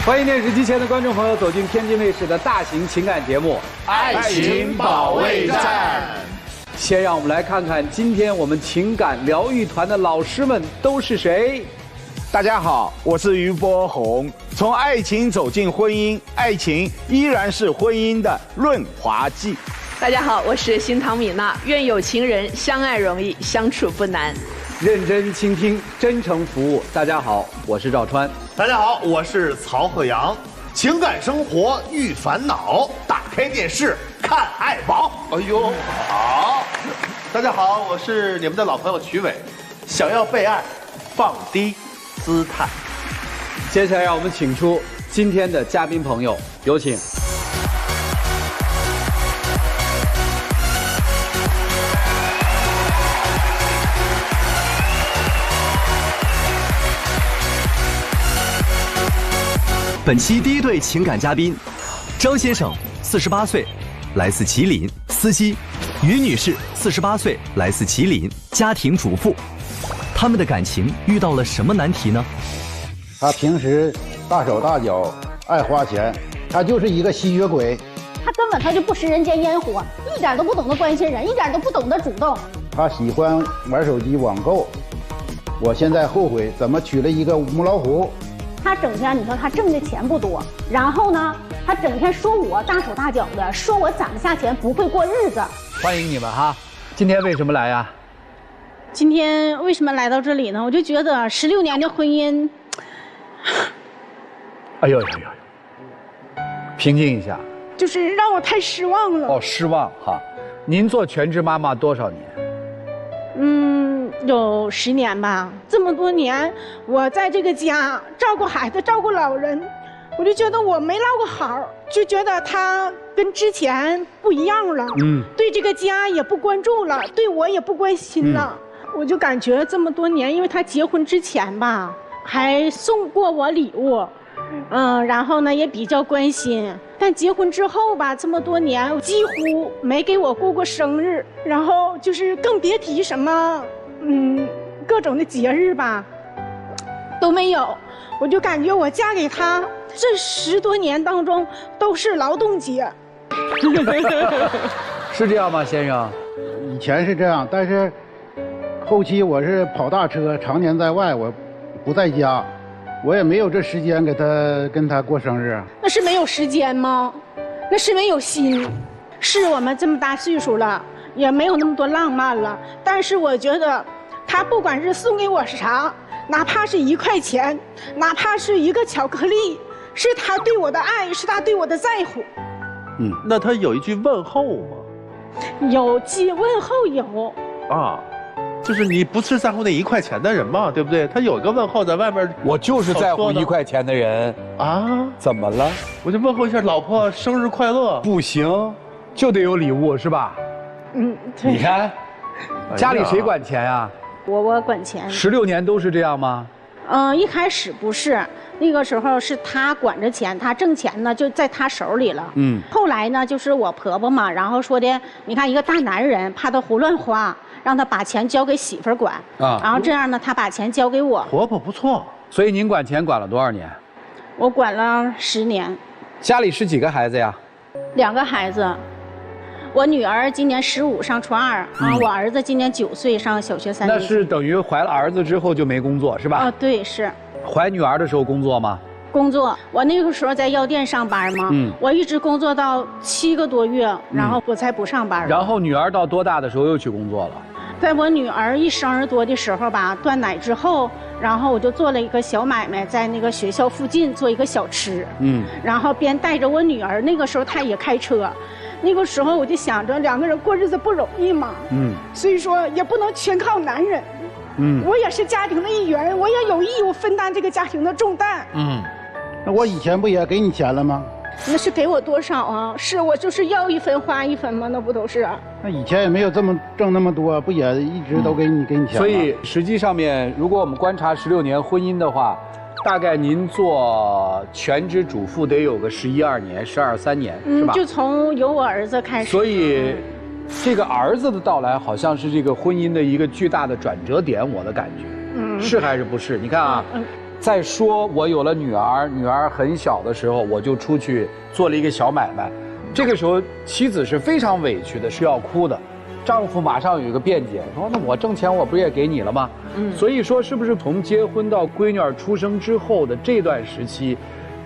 欢迎电视机前的观众朋友走进天津卫视的大型情感节目《爱情保卫战》。先让我们来看看今天我们情感疗愈团的老师们都是谁。大家好，我是于波鸿。从爱情走进婚姻，爱情依然是婚姻的润滑剂。大家好，我是新唐米娜。愿有情人相爱容易，相处不难。认真倾听，真诚服务。大家好，我是赵川。大家好，我是曹鹤阳。情感生活遇烦恼，打开电视看爱宝。哎呦，好！大家好，我是你们的老朋友曲伟。想要被爱，放低姿态。接下来让我们请出今天的嘉宾朋友，有请。本期第一对情感嘉宾，张先生，48岁，来自吉林，司机；于女士，48岁，来自吉林，家庭主妇。他们的感情遇到了什么难题呢？他平时大手大脚，爱花钱，他就是一个吸血鬼。他根本就不食人间烟火，一点都不懂得关心人，一点都不懂得主动。他喜欢玩手机网购，我现在后悔怎么娶了一个母老虎。他整天，你说他挣的钱不多，然后呢，他整天说我大手大脚的，说我攒不下钱，不会过日子。欢迎你们哈！今天为什么来呀？今天为什么来到这里呢？我就觉得16年的婚姻，哎呦呦呦！平静一下。就是让我太失望了。哦，失望哈！您做全职妈妈多少年？有10年吧。这么多年，我在这个家照顾孩子，照顾老人，我就觉得我没落过好，就觉得他跟之前不一样了。对这个家也不关注了，对我也不关心了。我就感觉这么多年，因为他结婚之前吧，还送过我礼物，然后呢也比较关心。但结婚之后吧，这么多年几乎没给我过生日，然后就是更别提什么，各种的节日吧，都没有。我就感觉我嫁给他这10多年当中都是劳动节。是这样吗，先生？以前是这样，但是后期我是跑大车，常年在外，我不在家，我也没有这时间跟他过生日。那是没有时间吗？那是没有心。是我们这么大岁数了，也没有那么多浪漫了。但是我觉得，他不管是送给我啥，哪怕是1块钱，哪怕是一个巧克力，是他对我的爱，是他对我的在乎。那他有一句问候吗？有句问候有啊。就是你不是在乎那1块钱的人嘛，对不对？他有一个问候在外边，我就是在乎1块钱的人啊！怎么了？我就问候一下老婆生日快乐。不行，就得有礼物是吧？对。你看，家里谁管钱呀？我管钱。16年都是这样吗？一开始不是，那个时候是他管着钱，他挣钱呢就在他手里了。后来呢，就是我婆婆嘛，然后说的，你看一个大男人怕他胡乱花，让他把钱交给媳妇儿管啊，然后这样呢，他把钱交给我。婆婆不错，所以您管钱管了多少年？我管了10年。家里是几个孩子呀？2个孩子，我女儿今年15上初2我儿子今年9岁上小学3年级。那是等于怀了儿子之后就没工作是吧？对，是。怀女儿的时候工作吗？工作，我那个时候在药店上班嘛，我一直工作到7个多月，然后我才不上班。然后女儿到多大的时候又去工作了？在我女儿1生日多的时候吧，断奶之后，然后我就做了一个小买卖，在那个学校附近做一个小吃，然后边带着我女儿，那个时候她也开车，那个时候我就想着2个人过日子不容易嘛，所以说也不能全靠男人，我也是家庭的一员，我也有义务分担这个家庭的重担。那我以前不也给你钱了吗？那是给我多少啊？是我就是要1分花1分吗？那不都是？那以前也没有挣那么多，不也一直都给你钱吗？所以实际上面，如果我们观察16年婚姻的话，大概您做全职主妇得有个11、12年、12、13年，是吧？就从有我儿子开始。所以，这个儿子的到来好像是这个婚姻的一个巨大的转折点，我的感觉，是还是不是？你看啊，再说我有了女儿，女儿很小的时候，我就出去做了一个小买卖。这个时候，妻子是非常委屈的，是要哭的。丈夫马上有一个辩解，说：“那我挣钱，我不也给你了吗？”所以说，是不是从结婚到闺女儿出生之后的这段时期，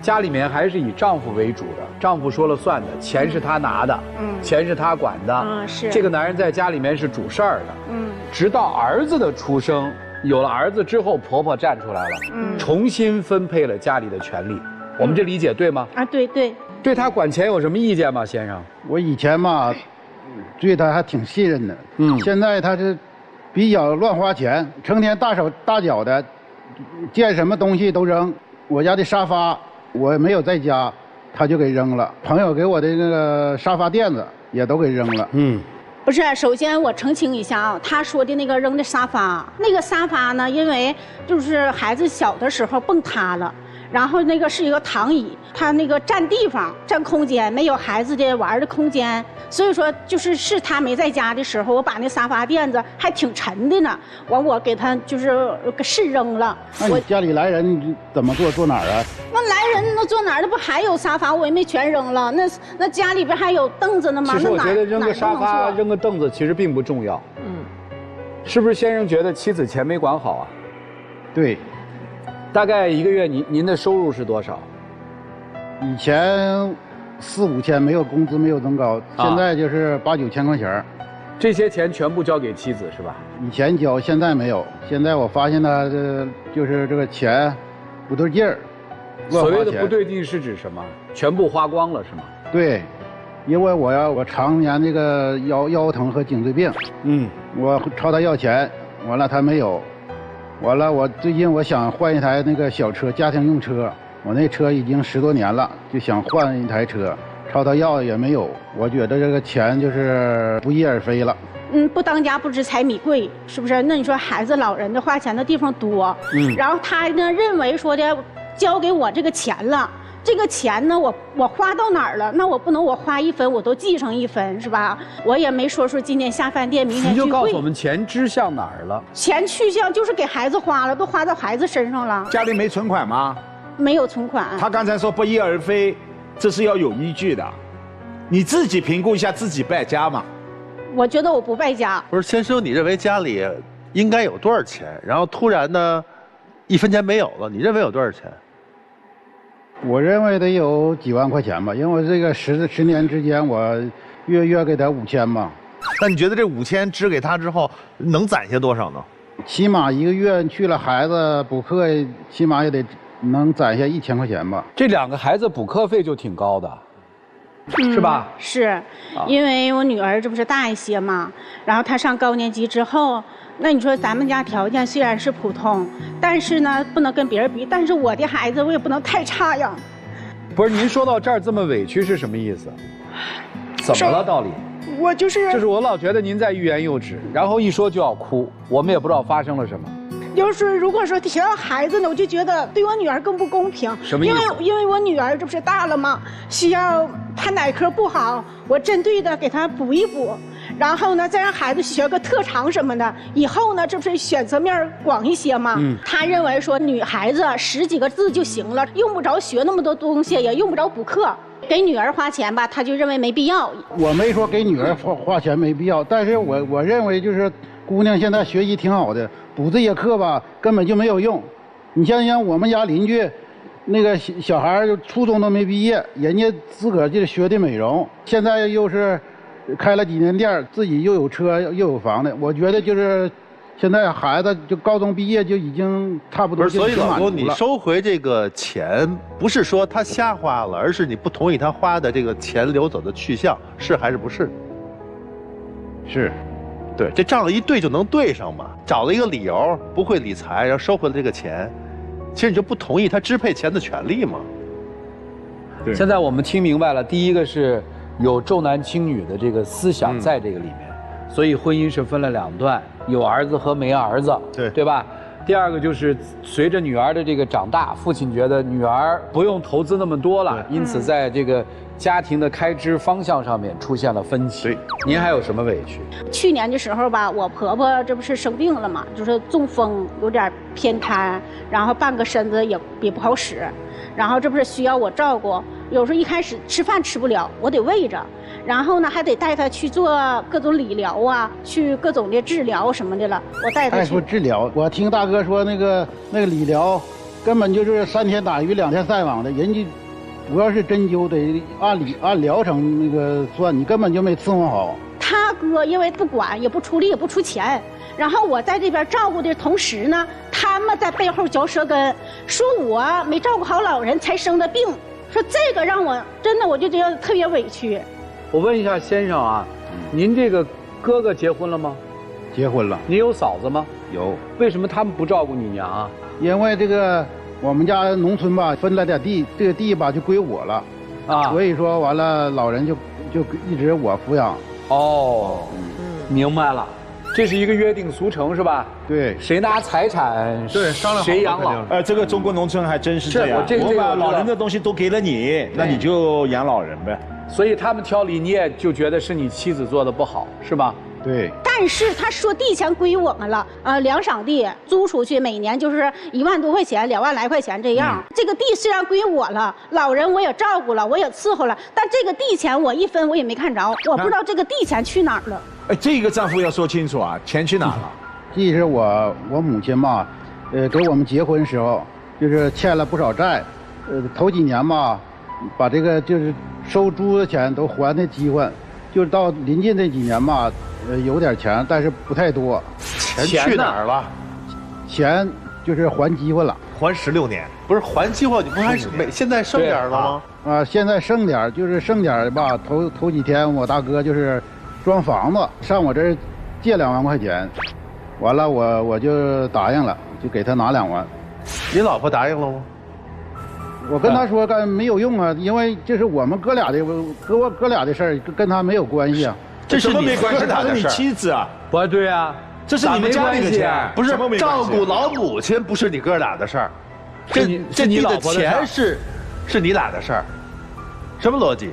家里面还是以丈夫为主的，丈夫说了算的，钱是他拿的，钱是他管的，是这个男人在家里面是主事儿的，直到儿子的出生，有了儿子之后，婆婆站出来了，重新分配了家里的权利，我们这理解对吗？啊，对对。对他管钱有什么意见吗，先生？我以前嘛，对他还挺信任的，现在他是比较乱花钱，成天大手大脚的，见什么东西都扔。我家的沙发我没有在家，他就给扔了。朋友给我的那个沙发垫子也都给扔了。不是，首先我澄清一下啊，他说的那个扔的沙发，那个沙发呢，因为就是孩子小的时候蹦塌了。然后那个是一个躺椅，它那个占地方、占空间，没有孩子的玩的空间，所以说是他没在家的时候，我把那沙发垫子还挺沉的呢，我给他就是是扔了。那你家里来人怎么坐哪儿啊？那来人那坐哪儿？那不还有沙发？我也没全扔了，那家里边还有凳子呢吗？其实我觉得扔个沙发、扔个凳子其实并不重要。是不是先生觉得妻子钱没管好啊？对。大概一个月您的收入是多少？以前4、5千，没有工资没有增高，现在就是8、9千块钱。这些钱全部交给妻子是吧？以前交，现在没有。现在我发现他就是这个钱不对劲儿。所谓的不对劲是指什么？全部花光了是吗？对，因为我常年这个腰疼和颈椎病，我朝他要钱，完了他没有。完了，我最近我想换一台那个小车，家庭用车。我那车已经10多年了，就想换一台车，朝他要也没有。我觉得这个钱就是不翼而飞了。不当家不知柴米贵，是不是？那你说孩子老人的花钱的地方多，然后他呢认为说的交给我这个钱了。这个钱呢，我花到哪儿了？那我不能我花1分我都记上1分，是吧？我也没说今天下饭店，明天聚会。你就告诉我们钱支向哪儿了？钱去向就是给孩子花了，都花到孩子身上了。家里没存款吗？没有存款。他刚才说不翼而飞，这是要有依据的。你自己评估一下自己败家吗？我觉得我不败家。不是，先生，你认为家里应该有多少钱？然后突然呢，1分钱没有了，你认为有多少钱？我认为得有几万块钱吧，因为我这个十年之间，我月给他5000吧。那你觉得这5000支给他之后，能攒下多少呢？起码1个月去了孩子补课，起码也得能攒下1000块钱吧。这2个孩子补课费就挺高的，是吧？是，因为我女儿这不是大一些嘛，然后她上高年级之后。那你说咱们家条件虽然是普通，但是呢不能跟别人比，但是我的孩子我也不能太差呀。不是，您说到这儿这么委屈是什么意思？怎么了，道理？我就是我老觉得您在欲言又止，然后一说就要哭，我们也不知道发生了什么。就是如果说提到孩子呢，我就觉得对我女儿更不公平。什么意思？因为我女儿这不是大了吗？需要她哪科不好，我针对的给她补一补。然后呢，再让孩子学个特长什么的，以后呢，这不是选择面广一些吗？他认为说女孩子10几个字就行了，用不着学那么多东西，也用不着补课。给女儿花钱吧，他就认为没必要。我没说给女儿花钱没必要，但是我认为就是姑娘现在学习挺好的，补这些课吧根本就没有用。你像我们家邻居，那个小孩初中都没毕业，人家自个儿就学的美容，现在又是。开了几年店，自己又有车又有房的，我觉得就是现在孩子就高中毕业就已经差不多。所以老公，你收回这个钱，不是说他瞎花了，而是你不同意他花的这个钱流走的去向，是还是不是？是，对，这账一对就能对上嘛。找了一个理由，不会理财，然后收回了这个钱，其实你就不同意他支配钱的权利嘛。对。现在我们听明白了，第一个是。有重男轻女的这个思想在这个里面，所以婚姻是分了2段，有儿子和没儿子，对吧？第二个就是随着女儿的这个长大，父亲觉得女儿不用投资那么多了，因此在这个家庭的开支方向上面出现了分歧。对，您还有什么委屈？去年的时候吧，我婆婆这不是生病了嘛，就是中风，有点偏瘫，然后半个身子也不好使，然后这不是需要我照顾，有时候一开始吃饭吃不了，我得喂着。然后呢，还得带她去做各种理疗啊，去各种的治疗什么的了。我带她去。还说治疗，我听大哥说那个理疗，根本就是3天打鱼2天晒网的，人家主要是针灸得按疗程那个算，你根本就没伺候好。他哥因为不管也不出力也不出钱，然后我在这边照顾的同时呢，他们在背后嚼舌根，说我没照顾好老人才生的病，说这个让我真的我就觉得特别委屈。我问一下先生啊，您这个哥哥结婚了吗？结婚了。您有嫂子吗？有。为什么他们不照顾你娘啊？因为这个我们家农村吧分了点地，这个地吧就归我了，啊，所以说完了老人就一直我抚养。哦，明白了，这是一个约定俗成是吧？对，谁拿财产对商量好谁养老。这个中国农村还真是这样，我把老人的东西都给了你，那你就养老人呗。所以他们挑理，你也就觉得是你妻子做的不好，是吧？对。但是他说地钱归我们了，2晌地租出去，每年就是1万多块钱，2万来块钱这样。这个地虽然归我了，老人我也照顾了，我也伺候了，但这个地钱我一分我也没看着，我不知道这个地钱去哪儿了。这个丈夫要说清楚啊，钱去哪儿了？这是我母亲吧，给我们结婚时候就是欠了不少债，头几年吧，把这个就是收租的钱都还的饥荒，就到临近这几年吧，有点钱，但是不太多。钱去哪儿了？钱就是还饥荒了，还16年，不是还饥荒，你不还现在剩点了吗？现在剩点就是剩点吧。头几天我大哥就是装房子，上我这儿借2万块钱，完了我就答应了，就给他拿2万。你老婆答应了吗？我跟他说干没有用啊，因为这是我们哥俩的事儿，跟他没有关系啊。这是没关系，他是你妻子啊。不对啊，这是你们家里的钱，不是照顾老母亲，不是你哥俩的事儿。这你的钱是你俩的事儿，什么逻辑？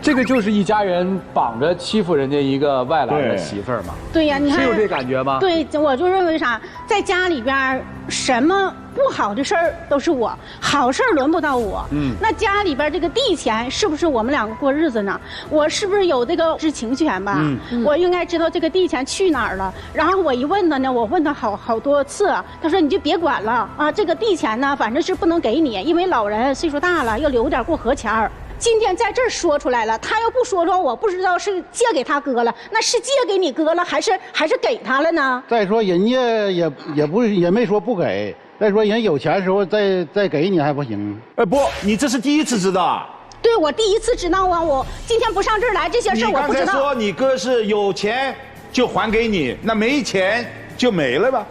这个就是一家人绑着欺负人家一个外来的媳妇儿嘛。对呀，你看是有这感觉吗？对，我就认为啥，在家里边什么不好的事儿都是我，好事儿轮不到我。那家里边这个地钱是不是我们两个过日子呢？我是不是有这个知情权吧？我应该知道这个地钱去哪儿了。然后我一问他呢，我问他好多次，他说你就别管了啊，这个地钱呢，反正是不能给你，因为老人岁数大了，要留点过河钱儿。今天在这儿说出来了，他要不说出来，我不知道是借给他哥了，那是借给你哥了，还是给他了呢？再说人家也没说不给，再说人有钱的时候再给你还不行？不，你这是第一次知道。对，我第一次知道啊，我今天不上这儿来，这些事我不知道。你刚才说你哥是有钱就还给你，那没钱就没了吧？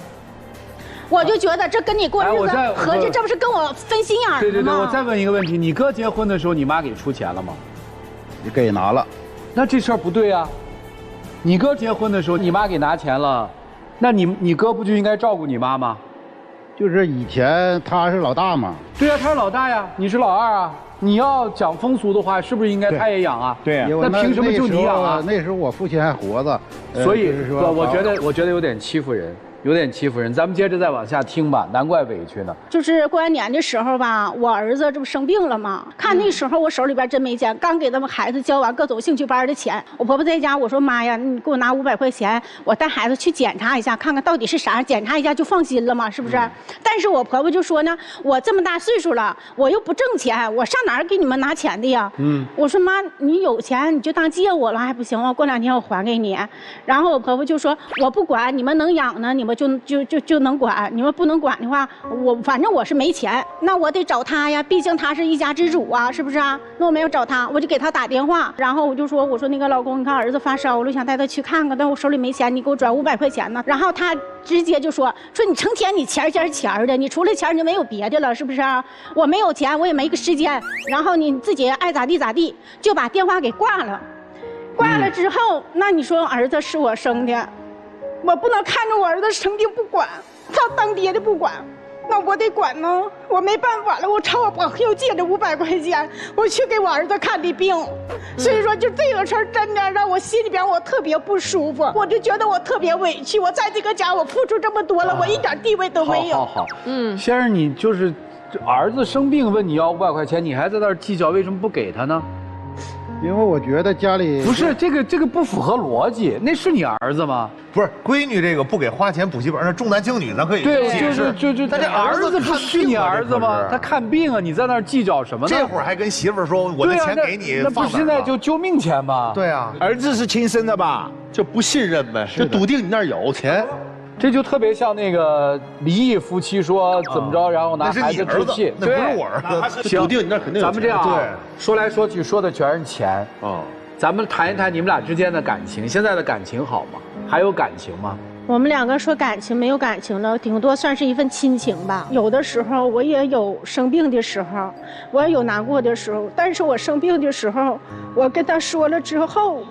我就觉得这跟你过日子，合着这不是跟我分心眼儿吗？对，我再问一个问题，你哥结婚的时候，你妈给出钱了吗？你给拿了，那这事儿不对啊。你哥结婚的时候，你妈给拿钱了，那你哥不就应该照顾你妈吗？就是以前他是老大嘛。对啊，他是老大呀，你是老二啊。你要讲风俗的话，是不是应该他也养啊？对啊。那凭什么就你养啊？那时候我父亲还活着，所以我觉得有点欺负人。有点欺负人，咱们接着再往下听吧，难怪委屈呢。就是过完年的时候吧，我儿子这不生病了吗？看那时候我手里边真没钱，刚给他们孩子交完各种兴趣班的钱。我婆婆在家，我说妈呀，你给我拿500块钱，我带孩子去检查一下，看看到底是啥，检查一下就放心了嘛，是不是？但是我婆婆就说呢，我这么大岁数了，我又不挣钱，我上哪儿给你们拿钱的呀？我说妈，你有钱你就当借我了还不行吗？过2天我还给你。然后我婆婆就说，我不管，你们能养呢，你们就能管，你们不能管的话，反正我是没钱，那我得找他呀，毕竟他是一家之主啊，是不是啊？那我没有找他，我就给他打电话，然后我说那个老公，你看儿子发烧了，想带他去看看，但我手里没钱，你给我转500块钱呢。然后他直接就说你成天你钱的，你除了钱你就没有别的了，是不是啊？我没有钱，我也没个时间，然后你自己爱咋地，就把电话给挂了。挂了之后，那你说儿子是我生的。我不能看着我儿子生病不管，他他当爹的不管，那我得管呢。我没办法了，我朝我朋友借了500块钱，我去给我儿子看的病。所以说，就这个事儿真的让我心里边我特别不舒服，我就觉得我特别委屈。我在这个家我付出这么多了，我一点地位都没有。好，先生，你就是儿子生病问你要500块钱，你还在那儿计较，为什么不给他呢？因为我觉得家里不是这个不符合逻辑，那是你儿子吗？不是闺女这个不给花钱补习班，那重男轻女咱可以对，解释。就但这儿子不是你儿子吗？他看病啊，你在那儿计较什么呢？这会儿还跟媳妇儿说，我的钱给你，那不是现在就救命钱吗？对啊，儿子是亲生的吧？就不信任呗，就笃定你那儿有钱。这就特别像那个离异夫妻说怎么着，然后拿孩子置气，那不是我儿子，笃定你那儿肯定有钱。咱们这样，对，说来说去说的全是钱。咱们谈一谈你们俩之间的感情，现在的感情好吗？还有感情吗？我们2个说感情没有感情了，顶多算是一份亲情吧。有的时候我也有生病的时候，我也有难过的时候。但是我生病的时候，我跟他说了之后，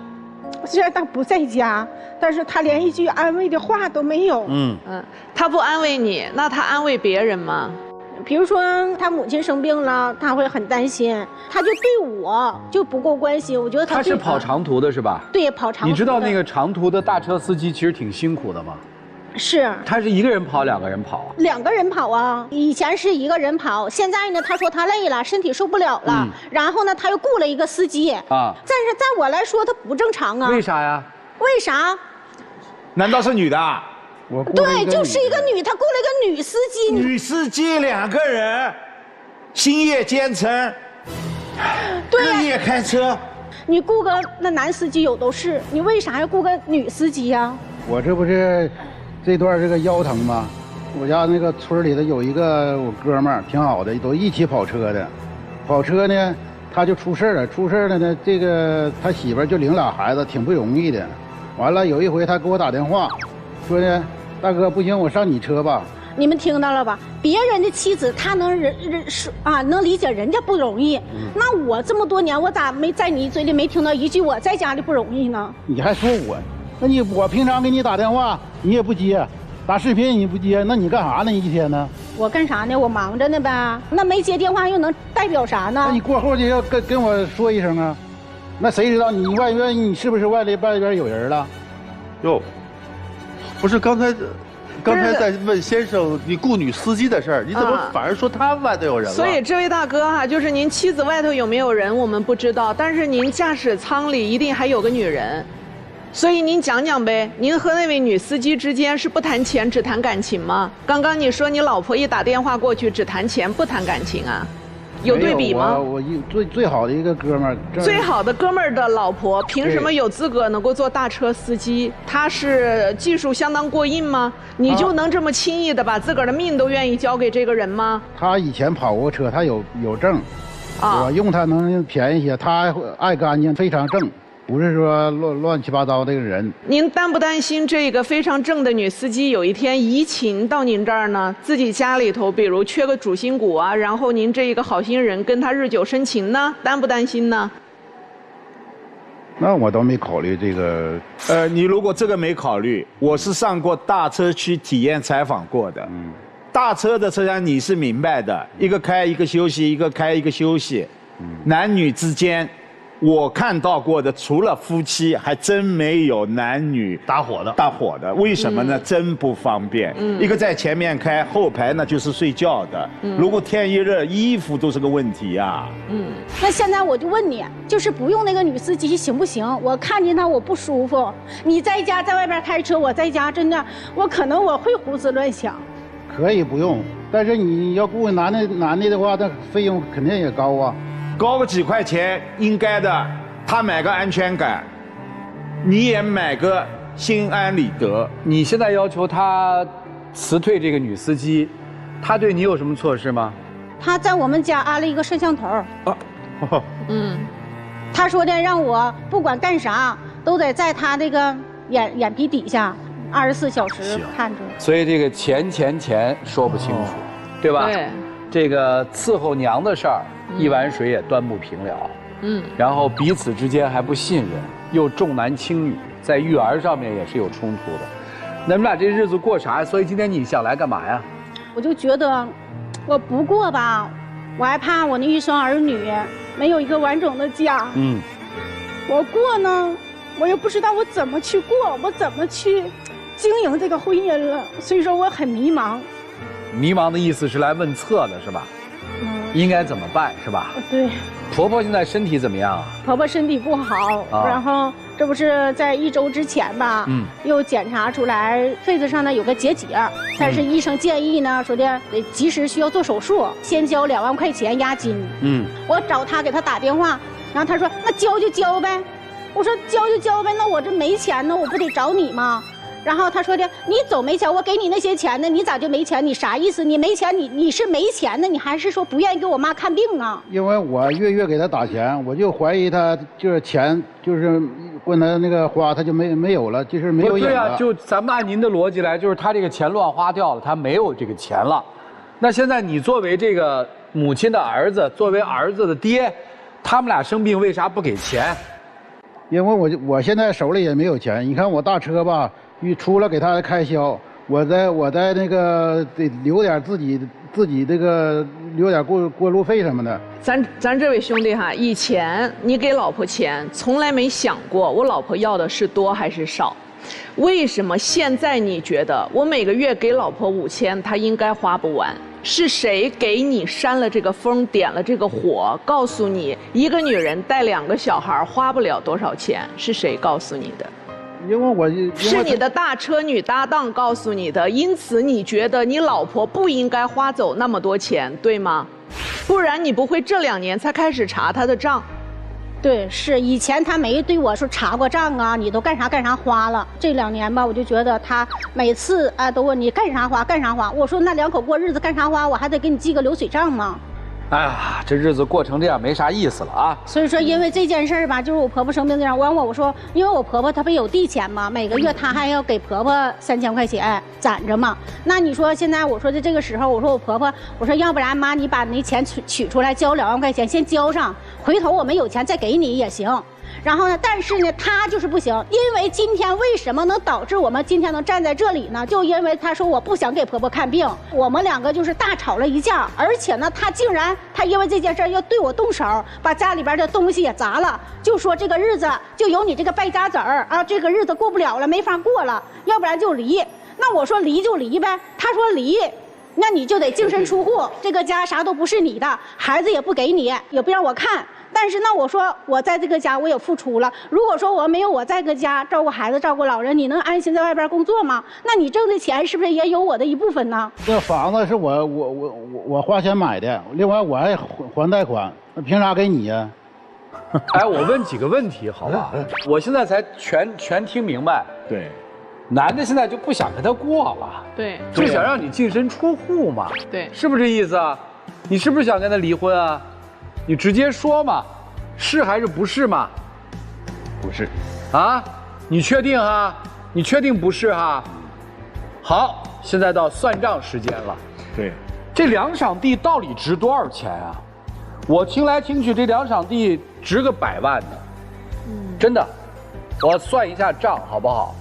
虽然他不在家，但是他连一句安慰的话都没有。他不安慰你，那他安慰别人吗？比如说他母亲生病了，他会很担心，他就对我就不够关心。我觉得他是跑长途的是吧？对，跑长途。你知道那个长途的大车司机其实挺辛苦的吗？是。他是1个人跑2个人跑啊？2个人跑啊！以前是1个人跑，现在呢，他说他累了，身体受不了了，然后呢，他又雇了一个司机啊。但是在我来说，他不正常啊。为啥呀？为啥？难道是女的？对，就是一个女，他雇了一个女司机。女司机2个人，星夜兼程，日夜开车。你雇个那男司机有都是，你为啥要雇个女司机呀？我这不是这段这个腰疼吗？我家那个村里的有一个我哥们儿挺好的，都一起跑车的。跑车呢，他就出事了呢，这个他媳妇儿就领俩孩子，挺不容易的。完了有一回他给我打电话，说呢，大哥不行，我上你车吧。你们听到了吧？别人的妻子他能能理解人家不容易，那我这么多年我咋没在你嘴里没听到一句我在家里不容易呢？你还说我？那我平常给你打电话你也不接，打视频你不接，那你干啥呢？一天呢？我干啥呢？我忙着呢呗。那没接电话又能代表啥呢？那你过后就要跟我说一声啊。那谁知道你外边你是不是外边有人了？哟，不是刚才在问先生你雇女司机的事儿，你怎么反而说他外头有人了？所以这位大哥哈，就是您妻子外头有没有人我们不知道，但是您驾驶舱里一定还有个女人，所以您讲讲呗，您和那位女司机之间是不谈钱只谈感情吗？刚刚你说你老婆一打电话过去只谈钱不谈感情啊？有对比吗？我最好的一个哥们儿，最好的哥们儿的老婆凭什么有资格能够做大车司机？他是技术相当过硬吗？你就能这么轻易的把自个儿的命都愿意交给这个人吗？他以前跑过车，他有证，我用他能便宜些。他爱干净，非常正，不是说乱七八糟的人。您担不担心这个非常正的女司机有一天移情到您这儿呢？自己家里头比如缺个主心骨啊，然后您这一个好心人跟她日久生情呢？担不担心呢？那我倒没考虑这个。你如果这个没考虑，我是上过大车区体验采访过的。大车的车厢你是明白的，一个开一个休息，一个开一个休息。男女之间，我看到过的除了夫妻，还真没有男女搭伙的。为什么呢？真不方便。一个在前面开，后排呢就是睡觉的。如果天一热，衣服都是个问题呀。那现在我就问你，就是不用那个女司机行不行？我看见她我不舒服。你在家在外边开车，我在家真的，我会胡思乱想。可以不用，但是你要雇男的的话，那费用肯定也高啊。高个几块钱应该的，他买个安全感，你也买个心安理得。你现在要求他辞退这个女司机，他对你有什么措施吗？他在我们家安了一个摄像头。他说的让我不管干啥都得在他那个眼皮底下24小时看着。所以这个钱说不清楚，对吧？对。这个伺候娘的事儿，一碗水也端不平了。然后彼此之间还不信任，又重男轻女，在育儿上面也是有冲突的。那你们俩这日子过啥呀？所以今天你想来干嘛呀？我就觉得，我不过吧，我还怕我那一双儿女没有一个完整的家。我过呢，我又不知道我怎么去过，我怎么去经营这个婚姻了，所以说我很迷茫。迷茫的意思是来问策的是吧？应该怎么办是吧？对。婆婆现在身体怎么样啊？婆婆身体不好，然后这不是在1周之前吧，又检查出来肺子上呢有个结节，但是医生建议呢说的得及时需要做手术，先交2万块钱押金。我找他给他打电话，然后他说那交就交呗，我说交就交呗，那我这没钱呢，我不得找你吗？然后他说的，你总没钱，我给你那些钱呢，你咋就没钱？你啥意思？你没钱，你是没钱呢？你还是说不愿意给我妈看病啊？因为我月给他打钱，我就怀疑他就是钱就是问他那个花，他就没有了，就是没有影了。对啊，就咱们按您的逻辑来，就是他这个钱乱花掉了，他没有这个钱了。那现在你作为这个母亲的儿子，作为儿子的爹，他们俩生病为啥不给钱？因为我现在手里也没有钱，你看我大车吧。除了给他的开销，我在那个得留点自己这个留点过路费什么的。咱这位兄弟哈，以前你给老婆钱，从来没想过我老婆要的是多还是少。为什么现在你觉得我每个月给老婆5000，她应该花不完？是谁给你扇了这个风，点了这个火，告诉你一个女人带2个小孩花不了多少钱？是谁告诉你的？因为是你的大车女搭档告诉你的，因此你觉得你老婆不应该花走那么多钱，对吗？不然你不会这2年才开始查她的账。对，是以前他没对我说查过账啊，你都干啥花了。这2年吧，我就觉得他每次都问你干啥花。我说那2口过日子干啥花，我还得给你记个流水账吗？哎呀，这日子过成这样没啥意思了啊！所以说，因为这件事儿吧，就是我婆婆生病这样，我说，因为我婆婆她不有地钱嘛，每个月她还要给婆婆3000块钱攒着嘛。那你说现在我说的这个时候，我说我婆婆，我说要不然妈你把那钱取出来交2万块钱先交上，回头我们有钱再给你也行。然后呢，但是呢，他就是不行，因为今天为什么能导致我们今天能站在这里呢？就因为他说我不想给婆婆看病，我们2个就是大吵了一架，而且呢，他竟然因为这件事要对我动手，把家里边的东西也砸了，就说这个日子就有你这个败家子儿啊，这个日子过不了了，没法过了，要不然就离。那我说离就离呗，他说离。那你就得净身出户，这个家啥都不是你的，孩子也不给你，也不让我看。但是那我说我在这个家我也付出了，如果说我没有我在个家照顾孩子照顾老人，你能安心在外边工作吗？那你挣的钱是不是也有我的一部分呢？这房子是我花钱买的，另外我还还贷款，凭啥给你呀？哎，我问几个问题好吧？我现在才全听明白。对。男的现在就不想跟他过了，对，就想让你净身出户嘛，对，是不是这意思啊？你是不是想跟他离婚啊？你直接说嘛，是还是不是嘛？不是，啊？你确定哈？你确定不是哈？好，现在到算账时间了。对，这2晌地到底值多少钱啊？我听来听去，这2晌地值个100万的，真的，我算一下账好不好？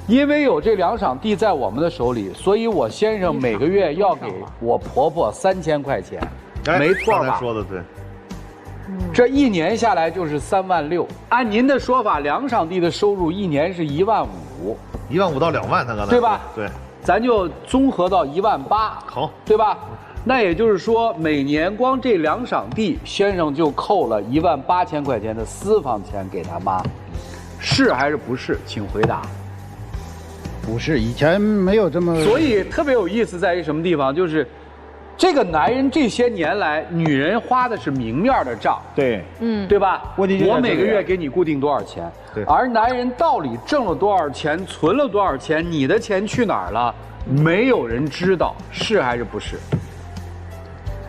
因为有这2晌地在我们的手里，所以我先生每个月要给我婆婆3000块钱，没错吧？说的对。这1年下来就是3万6。按您的说法，2晌地的收入1年是1万5，1.5到2万，他刚才对吧？对，咱就综合到1万8，好，对吧？那也就是说，每年光这2晌地，先生就扣了18000块钱的私房钱给他妈，是还是不是？请回答。不是，以前没有这么。所以特别有意思在于什么地方？就是这个男人这些年来，女人花的是明面的账，对，对吧？问题就我每个月给你固定多少钱，对，而男人到底挣了多少钱，存了多少钱，你的钱去哪儿了，没有人知道，是还是不是？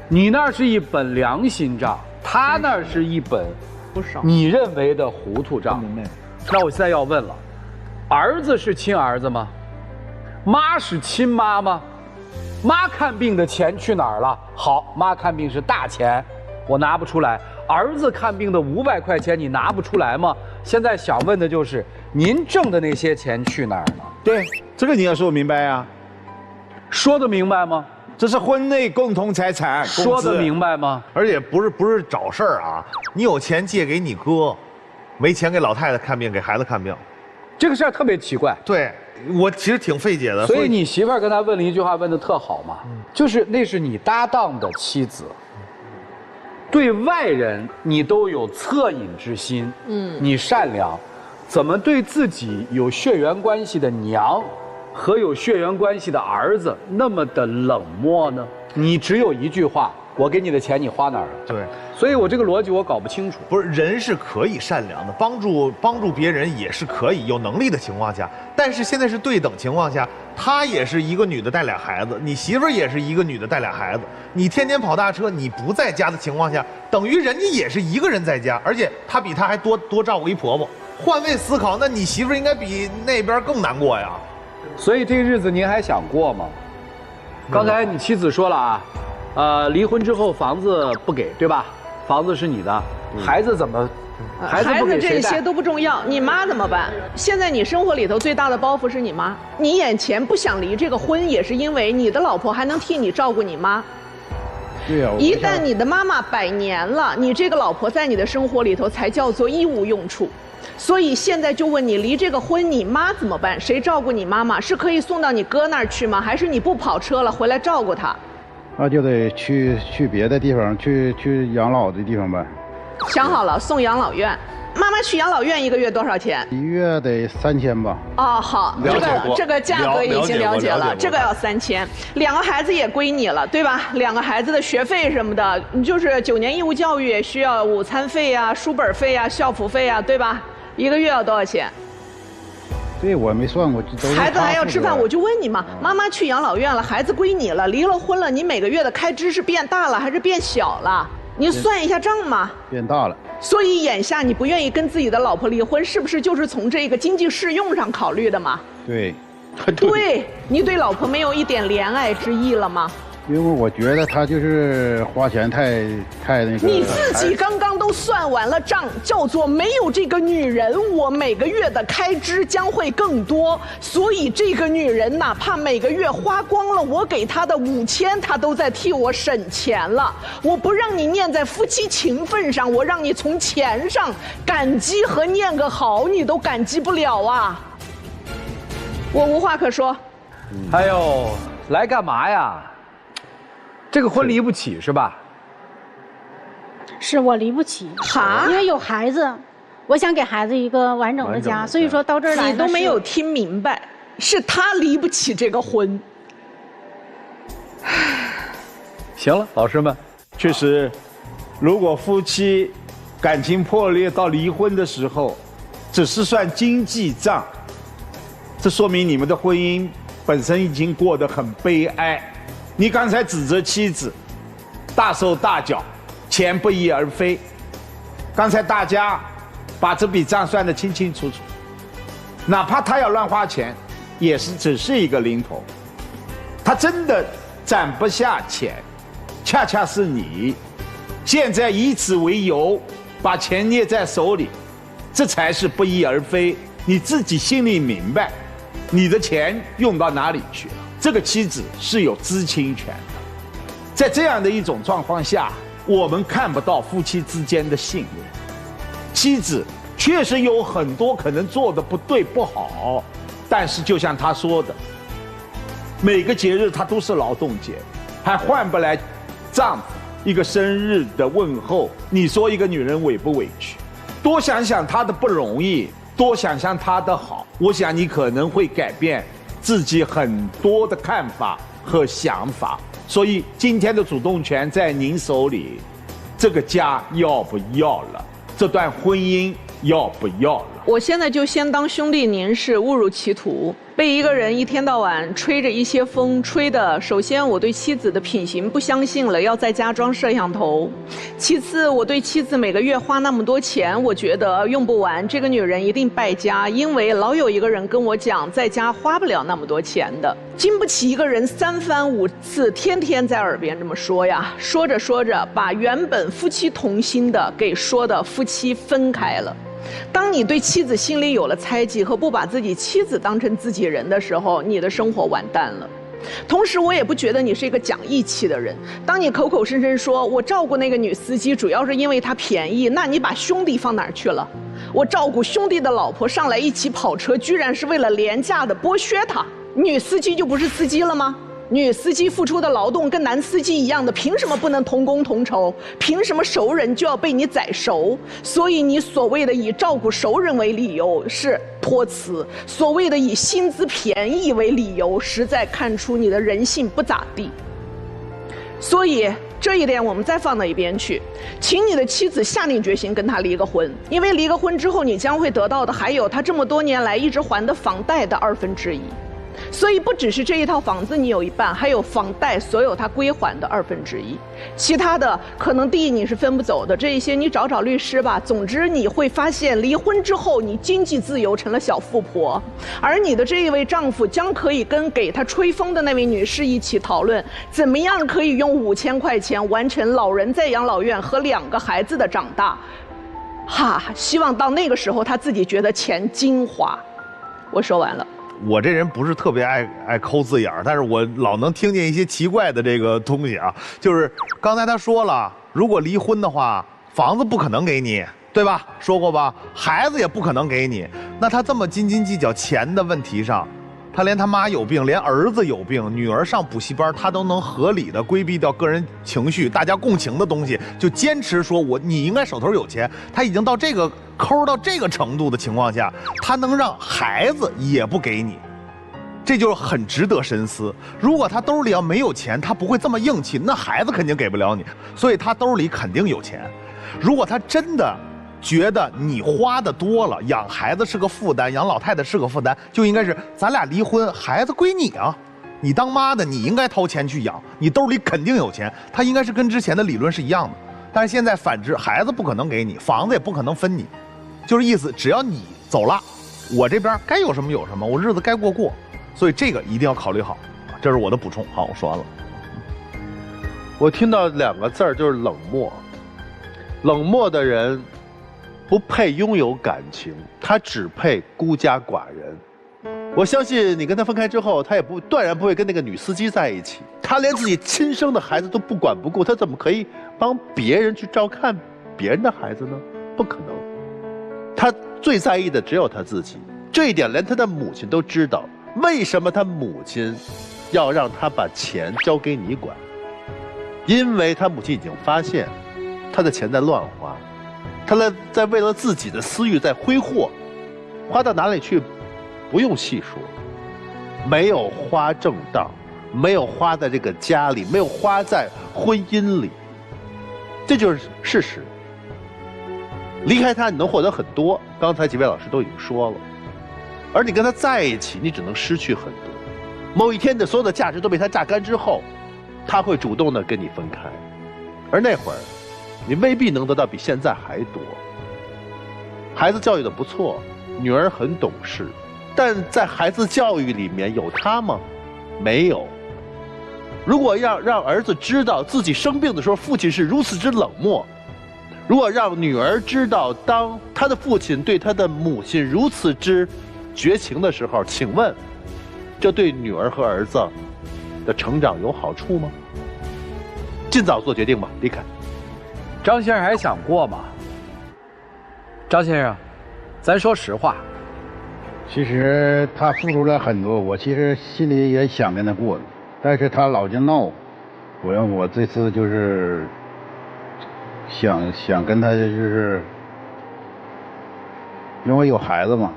你那是一本良心账，他那是一本不少你认为的糊涂账。那我现在要问了。儿子是亲儿子吗？妈是亲妈吗？妈看病的钱去哪儿了？好，妈看病是大钱，我拿不出来。儿子看病的500块钱你拿不出来吗？现在想问的就是，您挣的那些钱去哪儿了？对，这个你要说明白呀。说得明白吗？这是婚内共同财产，说得明白吗？而且不是找事儿啊，你有钱借给你哥，没钱给老太太看病，给孩子看病，这个事儿特别奇怪。对，我其实挺费解的。所以你媳妇儿跟他问了一句话，问得特好嘛，就是那是你搭档的妻子，对外人你都有恻隐之心，你善良，怎么对自己有血缘关系的娘和有血缘关系的儿子那么的冷漠呢？你只有一句话，我给你的钱你花哪儿了？对，所以我这个逻辑我搞不清楚。不是，人是可以善良的，帮助别人也是可以，有能力的情况下。但是现在是对等情况下，她也是一个女的带俩孩子，你媳妇儿也是一个女的带俩孩子，你天天跑大车，你不在家的情况下，等于人家也是一个人在家，而且她比她还多照顾一婆婆。换位思考，那你媳妇儿应该比那边更难过呀。所以这个日子您还想过吗？刚才你妻子说了啊，离婚之后房子不给，对吧？房子是你的，孩子怎么？孩子这些都不重要，你妈怎么办？现在你生活里头最大的包袱是你妈，你眼前不想离这个婚，也是因为你的老婆还能替你照顾你妈。对呀，一旦你的妈妈百年了，你这个老婆在你的生活里头才叫做一无用处。所以现在就问你，离这个婚，你妈怎么办？谁照顾你妈妈？是可以送到你哥那儿去吗？还是你不跑车了，回来照顾她？那就得去别的地方，去养老的地方呗。想好了，送养老院。妈妈去养老院1个月多少钱？1月得3000吧。哦，好，这个价格已经了解了，这个要3000。2个孩子也归你了，对吧？2个孩子的学费什么的，你就是9年义务教育也需要午餐费啊、书本费啊、校服费啊，对吧？1个月要多少钱？对，我没算过。孩子还要吃饭，我就问你嘛，妈妈去养老院了，孩子归你了，离了婚了，你每个月的开支是变大了还是变小了？你算一下账嘛。变大了。所以眼下你不愿意跟自己的老婆离婚，是不是就是从这个经济适用上考虑的嘛？对。对，你对老婆没有一点怜爱之意了吗？因为我觉得他就是花钱太那个。你自己刚刚都算完了账，叫做没有这个女人，我每个月的开支将会更多。所以这个女人哪怕每个月花光了我给她的5000，她都在替我省钱了。我不让你念在夫妻情分上，我让你从钱上感激和念个好，你都感激不了啊！我无话可说。还有，来干嘛呀？这个婚离不起是吧？是我离不起，哈，因为有孩子，我想给孩子一个完整的家，所以说到这儿来你都没有听明白，是他离不起这个婚。行了，老师们，确实，如果夫妻感情破裂到离婚的时候，只是算经济账，这说明你们的婚姻本身已经过得很悲哀。你刚才指责妻子大手大脚，钱不翼而飞。刚才大家把这笔账算得清清楚楚，哪怕他要乱花钱，也是只是一个零头。他真的攒不下钱，恰恰是你现在以此为由把钱捏在手里，这才是不翼而飞。你自己心里明白，你的钱用到哪里去了？这个妻子是有知情权的。在这样的一种状况下，我们看不到夫妻之间的信任。妻子确实有很多可能做的不对不好，但是就像他说的，每个节日他都是劳动节，还换不来丈夫一个生日的问候。你说一个女人委不委屈？多想想她的不容易，多想想她的好，我想你可能会改变自己很多的看法和想法。所以今天的主动权在您手里，这个家要不要了？这段婚姻要不要了？我现在就先当兄弟您是误入歧途，被一个人一天到晚吹着一些风，吹的首先我对妻子的品行不相信了，要在家装摄像头；其次我对妻子每个月花那么多钱，我觉得用不完，这个女人一定败家，因为老有一个人跟我讲在家花不了那么多钱的，经不起一个人3番5次天天在耳边这么说呀。说着说着把原本夫妻同心的给说的夫妻分开了。当你对妻子心里有了猜忌和不把自己妻子当成自己人的时候，你的生活完蛋了。同时，我也不觉得你是一个讲义气的人。当你口口声声说我照顾那个女司机主要是因为她便宜，那你把兄弟放哪儿去了？我照顾兄弟的老婆上来一起跑车，居然是为了廉价的剥削她。女司机就不是司机了吗？女司机付出的劳动跟男司机一样的，凭什么不能同工同酬？凭什么熟人就要被你宰熟？所以你所谓的以照顾熟人为理由是托词，所谓的以薪资便宜为理由，实在看出你的人性不咋地。所以这一点我们再放到一边去，请你的妻子下定决心跟他离个婚，因为离个婚之后，你将会得到的还有他这么多年来一直还的房贷的1/2。所以不只是这一套房子你有一半，还有房贷所有他归还的1/2，其他的可能地你是分不走的，这一些你找律师吧。总之你会发现，离婚之后你经济自由成了小富婆，而你的这一位丈夫将可以跟给他吹风的那位女士一起讨论，怎么样可以用5000块钱完成老人在养老院和2个孩子的长大。希望到那个时候他自己觉得钱精华。我说完了。我这人不是特别爱抠字眼儿，但是我老能听见一些奇怪的这个东西啊。就是刚才他说了，如果离婚的话，房子不可能给你，对吧？说过吧？孩子也不可能给你。那他这么斤斤计较钱的问题上，他连他妈有病，连儿子有病，女儿上补习班，他都能合理的规避掉个人情绪，大家共情的东西，就坚持说你应该手头有钱。他已经到这个抠到这个程度的情况下，他能让孩子也不给你，这就是很值得深思。如果他兜里要没有钱，他不会这么硬气，那孩子肯定给不了你，所以他兜里肯定有钱。如果他真的觉得你花的多了，养孩子是个负担，养老太太是个负担，就应该是咱俩离婚，孩子归你啊，你当妈的你应该掏钱去养，你兜里肯定有钱。他应该是跟之前的理论是一样的，但是现在反之，孩子不可能给你，房子也不可能分你，就是意思只要你走了，我这边该有什么有什么，我日子该过过，所以这个一定要考虑好。这是我的补充。好，我说完了。我听到2个字儿，就是冷漠。冷漠的人不配拥有感情，他只配孤家寡人。我相信你跟他分开之后，他也断然不会跟那个女司机在一起。他连自己亲生的孩子都不管不顾，他怎么可以帮别人去照看别人的孩子呢？不可能。他最在意的只有他自己，这一点连他的母亲都知道。为什么他母亲要让他把钱交给你管？因为他母亲已经发现他的钱在乱花，他在为了自己的私欲在挥霍，花到哪里去不用细说，没有花正当，没有花在这个家里，没有花在婚姻里，这就是事实。离开他你能获得很多，刚才几位老师都已经说了，而你跟他在一起，你只能失去很多。某一天你的所有的价值都被他榨干之后，他会主动的跟你分开，而那会儿你未必能得到比现在还多。孩子教育的不错，女儿很懂事，但在孩子教育里面有他吗？没有。如果让儿子知道自己生病的时候父亲是如此之冷漠，如果让女儿知道当他的父亲对他的母亲如此之绝情的时候，请问这对女儿和儿子的成长有好处吗？尽早做决定吧，离开。张先生还想过吗？张先生，咱说实话，其实他付出了很多，我其实心里也想跟他过的，但是他老就闹，我这次就是想跟他就是因为有孩子嘛，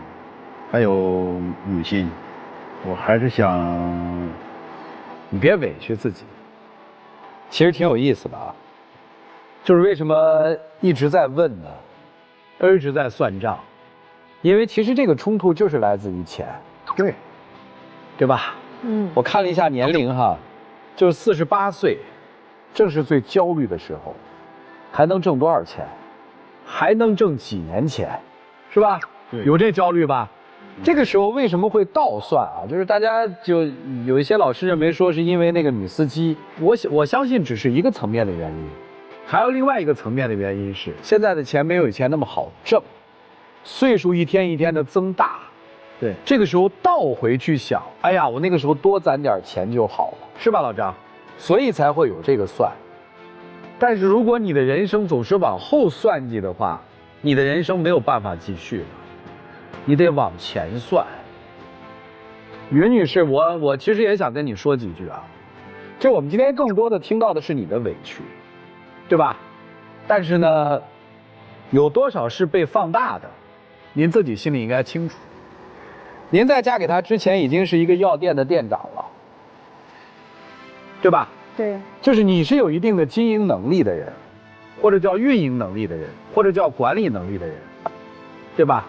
还有母亲，我还是想你别委屈自己。其实挺有意思的啊，就是为什么一直在问呢，一直在算账，因为其实这个冲突就是来自于钱，对吧？我看了一下年龄哈，就是48岁，正是最焦虑的时候，还能挣多少钱？还能挣几年钱，是吧？有这焦虑吧？这个时候为什么会倒算啊？就是大家就有一些老师认为说是因为那个女司机，我相信只是一个层面的原因，还有另外一个层面的原因是现在的钱没有以前那么好挣，岁数一天一天的增大，对，这个时候倒回去想，哎呀，我那个时候多攒点钱就好了，是吧，老张？所以才会有这个算。但是如果你的人生总是往后算计的话，你的人生没有办法继续了，你得往前算。云女士，我其实也想跟你说几句啊，就我们今天更多的听到的是你的委屈，对吧？但是呢，有多少是被放大的，您自己心里应该清楚。您在嫁给他之前已经是一个药店的店长了，对吧？对，就是你是有一定的经营能力的人，或者叫运营能力的人，或者叫管理能力的人，对吧？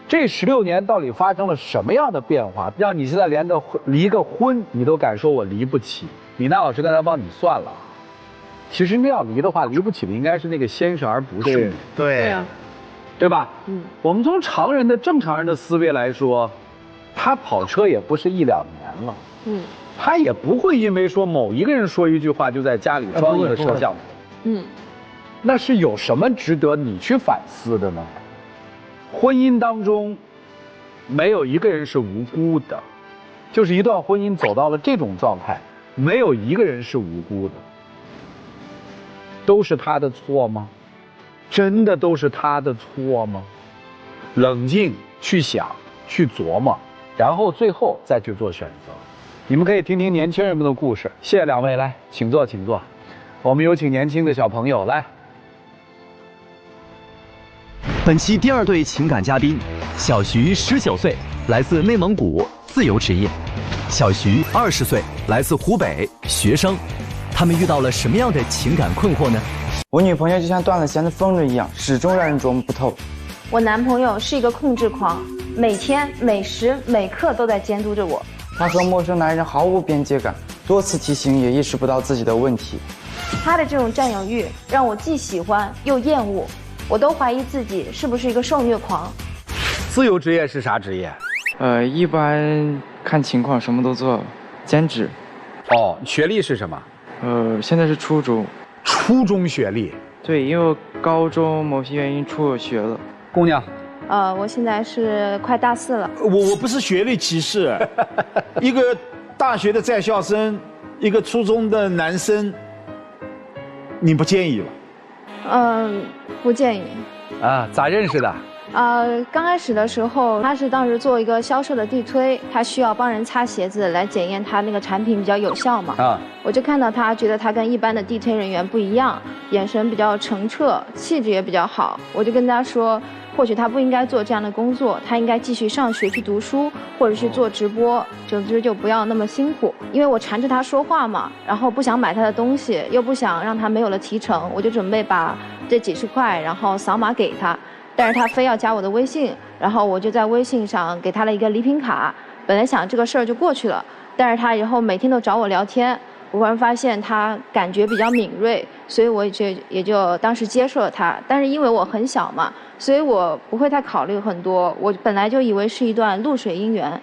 这16年到底发生了什么样的变化，让你现在连离个婚你都敢说我离不起？李娜老师刚才帮你算了，其实那要离的话，离不起的应该是那个先生，而不是你。对啊，对吧？我们从正常人的思维来说，他跑车也不是1-2年了，他也不会因为说某一个人说一句话就在家里装一个摄像头，那是有什么值得你去反思的呢？婚姻当中，没有一个人是无辜的，就是一段婚姻走到了这种状态，没有一个人是无辜的，都是他的错吗？真的都是他的错吗？冷静去想，去琢磨，然后最后再去做选择。你们可以听听年轻人们的故事。谢谢两位，来，请坐，请坐。我们有请年轻的小朋友来。本期第2对情感嘉宾，小徐19岁，来自内蒙古，自由职业；小徐20岁，来自湖北，学生。他们遇到了什么样的情感困惑呢？我女朋友就像断了线的风筝一样，始终让人琢磨不透。我男朋友是一个控制狂，每天每时每刻都在监督着我。他和陌生男人毫无边界感，多次提醒也意识不到自己的问题。他的这种占有欲让我既喜欢又厌恶，我都怀疑自己是不是一个受虐狂。自由职业是啥职业？一般看情况什么都做，兼职。哦，学历是什么？现在是初中。初中学历？对，因为我高中某些原因辍学了。姑娘。我现在是快大4了。我不是学历歧视，一个大学的在校生，一个初中的男生，你不介意吧？不介意。啊，咋认识的？刚开始的时候，他是当时做一个销售的地推，他需要帮人擦鞋子来检验他那个产品比较有效嘛。我就看到他，觉得他跟一般的地推人员不一样，眼神比较澄澈，气质也比较好。我就跟他说，或许他不应该做这样的工作，他应该继续上学去读书，或者是做直播，总之就不要那么辛苦。因为我缠着他说话嘛，然后不想买他的东西，又不想让他没有了提成，我就准备把这几10块，然后扫码给他。但是他非要加我的微信，然后我就在微信上给他了一个礼品卡。本来想这个事儿就过去了，但是他以后每天都找我聊天，我忽然发现他感觉比较敏锐，所以我也就当时接受了他。但是因为我很小嘛，所以我不会太考虑很多。我本来就以为是一段露水姻缘。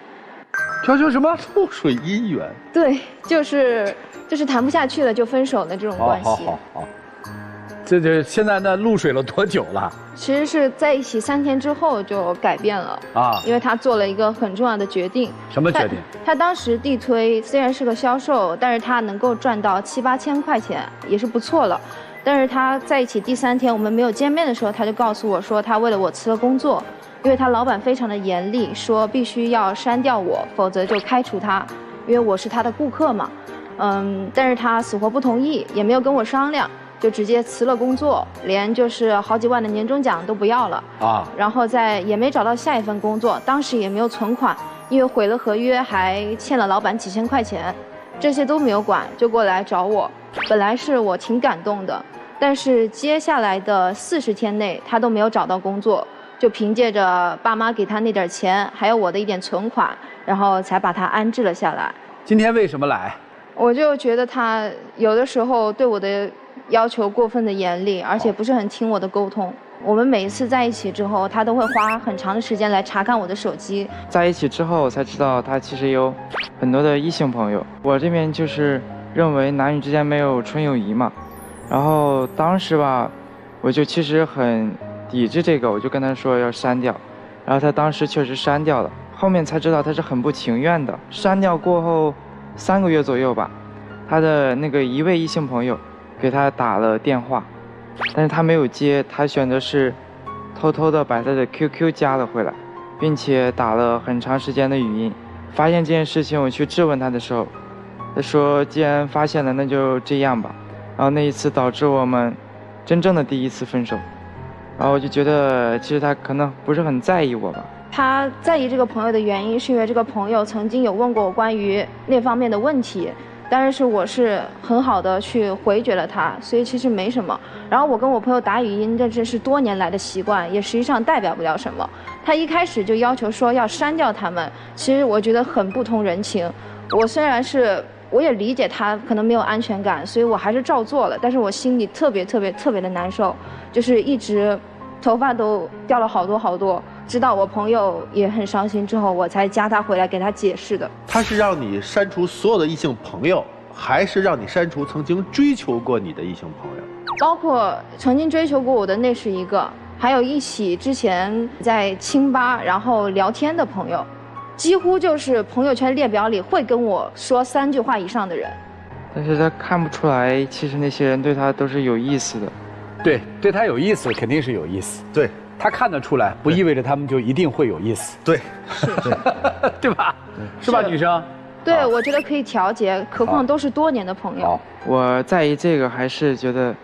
叫什么？露水姻缘？对，就是谈不下去了就分手的这种关系。好。这现在呢，露水了多久了？其实是在一起3天之后就改变了啊，因为他做了一个很重要的决定。什么决定？他当时地推虽然是个销售，但是他能够赚到7-8千块钱，也是不错了。但是他在一起第3天，我们没有见面的时候，他就告诉我说，他为了我辞了工作，因为他老板非常的严厉，说必须要删掉我，否则就开除他，因为我是他的顾客嘛。但是他死活不同意，也没有跟我商量。就直接辞了工作，连就是好几万的年终奖都不要了啊！然后也没找到下一份工作，当时也没有存款，因为毁了合约，还欠了老板几千块钱，这些都没有管，就过来找我。本来是我挺感动的，但是接下来的40天内，他都没有找到工作，就凭借着爸妈给他那点钱，还有我的一点存款，然后才把他安置了下来。今天为什么来？我就觉得他有的时候对我的要求过分的严厉，而且不是很听我的沟通。我们每一次在一起之后，他都会花很长的时间来查看我的手机。在一起之后，我才知道他其实有很多的异性朋友。我这边就是认为男女之间没有纯友谊嘛。然后当时吧，我就其实很抵制这个，我就跟他说要删掉。然后他当时确实删掉了，后面才知道他是很不情愿的。删掉过后3个月左右吧，他的那个一位异性朋友给他打了电话，但是他没有接，他选择是偷偷的把他的 QQ 加了回来，并且打了很长时间的语音。发现这件事情，我去质问他的时候，他说既然发现了，那就这样吧。然后那一次导致我们真正的第一次分手。然后我就觉得其实他可能不是很在意我吧。他在意这个朋友的原因，是因为这个朋友曾经有问过我关于那方面的问题，但是我是很好的去回绝了他，所以其实没什么。然后我跟我朋友打语音，这是多年来的习惯，也实际上代表不了什么。他一开始就要求说要删掉他们，其实我觉得很不通人情。我也理解他可能没有安全感，所以我还是照做了，但是我心里特别的难受，就是一直头发都掉了好多。直到我朋友也很伤心之后，我才加他回来给他解释的。他是让你删除所有的异性朋友，还是让你删除曾经追求过你的异性朋友？包括曾经追求过我的那是一个，还有一起之前在清吧然后聊天的朋友，几乎就是朋友圈列表里会跟我说3句话以上的人。但是他看不出来，其实那些人对他都是有意思的。对他有意思，肯定是有意思。对。他看得出来，不意味着他们就一定会有意思。对，对吧？是吧，女生？对，我觉得可以调节，何况都是多年的朋友。我在意这个，还是觉得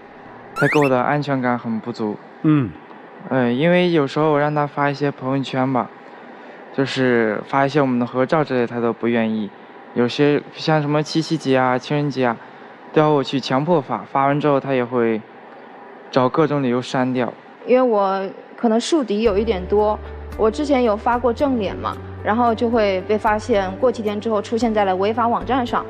他给我的安全感很不足。因为有时候我让他发一些朋友圈吧，就是发一些我们的合照之类，他都不愿意。有些像什么7夕节啊、情人节啊，都要我去强迫发，发完之后他也会找各种理由删掉。因为我可能树敌有一点多，我之前有发过正脸嘛，然后就会被发现，过几天之后出现在了违法网站上。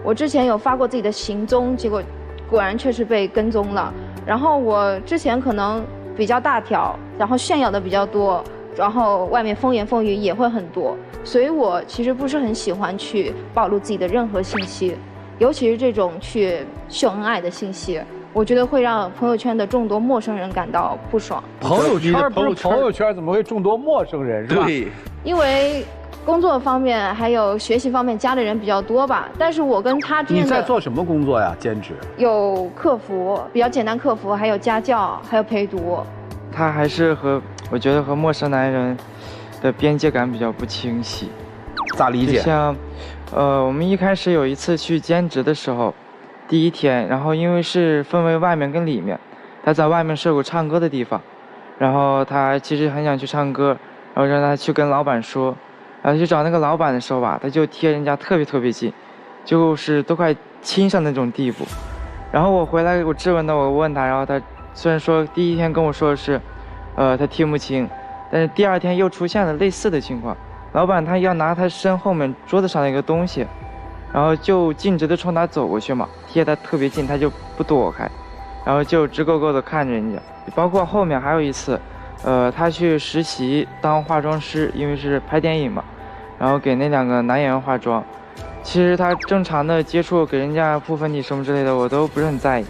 我之前有发过自己的行踪，结果果然确实被跟踪了。然后我之前可能比较大条，然后炫耀的比较多，然后外面风言风语也会很多，所以我其实不是很喜欢去暴露自己的任何信息，尤其是这种去秀恩爱的信息。我觉得会让朋友圈的众多陌生人感到不爽。朋友圈不是朋友圈，怎么会众多陌生人？是吧？对，因为工作方面还有学习方面加的人比较多吧。但是我跟他之间的，你在做什么工作呀？兼职？有客服，比较简单客服，还有家教，还有陪读。他还是我觉得和陌生男人的边界感比较不清晰。咋理解？就像，我们一开始有一次去兼职的时候。第1天，然后因为是分为外面跟里面，他在外面是有个唱歌的地方，然后他其实很想去唱歌，然后让他去跟老板说，然后去找那个老板的时候吧，他就贴人家特别近，就是都快亲上那种地步。然后我回来我质问他，我问他，然后他虽然说第1天跟我说的是，他听不清，但是第2天又出现了类似的情况，老板他要拿他身后面桌子上的一个东西。然后就径直的冲他走过去嘛，贴他特别近，他就不躲开，然后就直勾勾的看着人家。包括后面还有一次，他去实习当化妆师，因为是拍电影嘛，然后给那2个男演员化妆。其实他正常的接触给人家铺粉底什么之类的，我都不是很在意，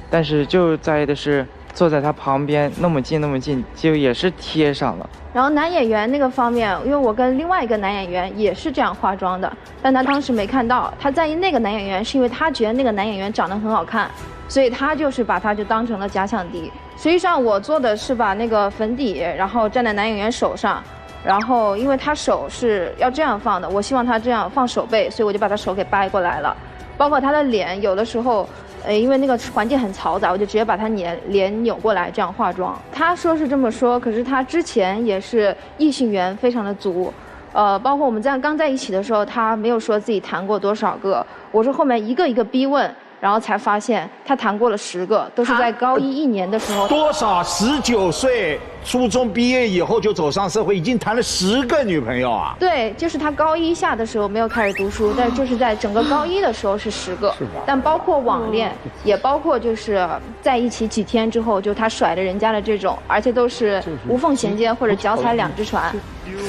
但是就在意的是坐在他旁边那么近，就也是贴上了。然后男演员那个方面，因为我跟另外一个男演员也是这样化妆的，但他当时没看到。他在意那个男演员，是因为他觉得那个男演员长得很好看，所以他就是把他就当成了假想敌。实际上我做的是把那个粉底，然后站在男演员手上，然后因为他手是要这样放的，我希望他这样放手背，所以我就把他手给掰过来了。包括他的脸，有的时候。因为那个环境很嘈杂，我就直接把他脸扭过来这样化妆。他说是这么说，可是他之前也是异性缘非常的足，包括我们刚在一起的时候，他没有说自己谈过多少个，我是后面一个一个逼问，然后才发现他谈过了10个，都是在高1 1年的时候。多少19岁初中毕业以后就走上社会，已经谈了10个女朋友啊？对，就是他高1下的时候没有开始读书，但就是在整个高1的时候是10个，是吧？但包括网恋，也包括就是在一起几天之后就他甩了人家的这种，而且都是无缝衔接或者脚踩2只船。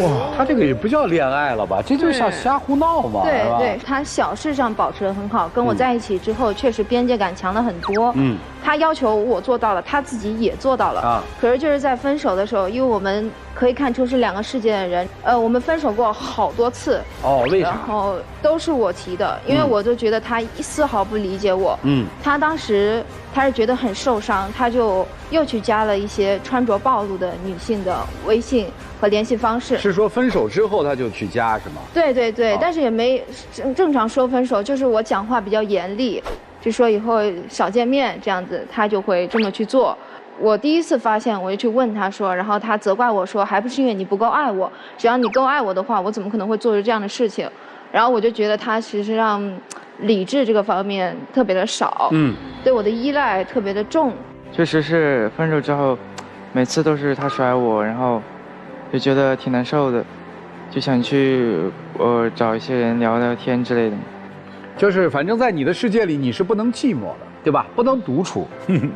哇，他这个也不叫恋爱了吧？这就像瞎胡闹嘛。对对，他小事上保持得很好，跟我在一起之后，确实边界感强了很多。他要求我做到了，他自己也做到了。啊，可是就是在分手的时候，因为我们可以看出是两个世界的人。我们分手过好多次。哦，为啥？然后都是我提的，因为我就觉得他丝毫不理解我。他当时他是觉得很受伤，他就又去加了一些穿着暴露的女性的微信和联系方式。是说分手之后他就去加是吗？对对对，但是也没正常说分手，就是我讲话比较严厉。就说以后少见面这样子，他就会这么去做。我第一次发现，我就去问他说，然后他责怪我说，还不是因为你不够爱我，只要你够爱我的话，我怎么可能会做出这样的事情？然后我就觉得他其实上理智这个方面特别的少，对我的依赖特别的重。确实是分手之后，每次都是他甩我，然后就觉得挺难受的，就想去找一些人聊聊天之类的。就是反正在你的世界里你是不能寂寞的，对吧？不能独处，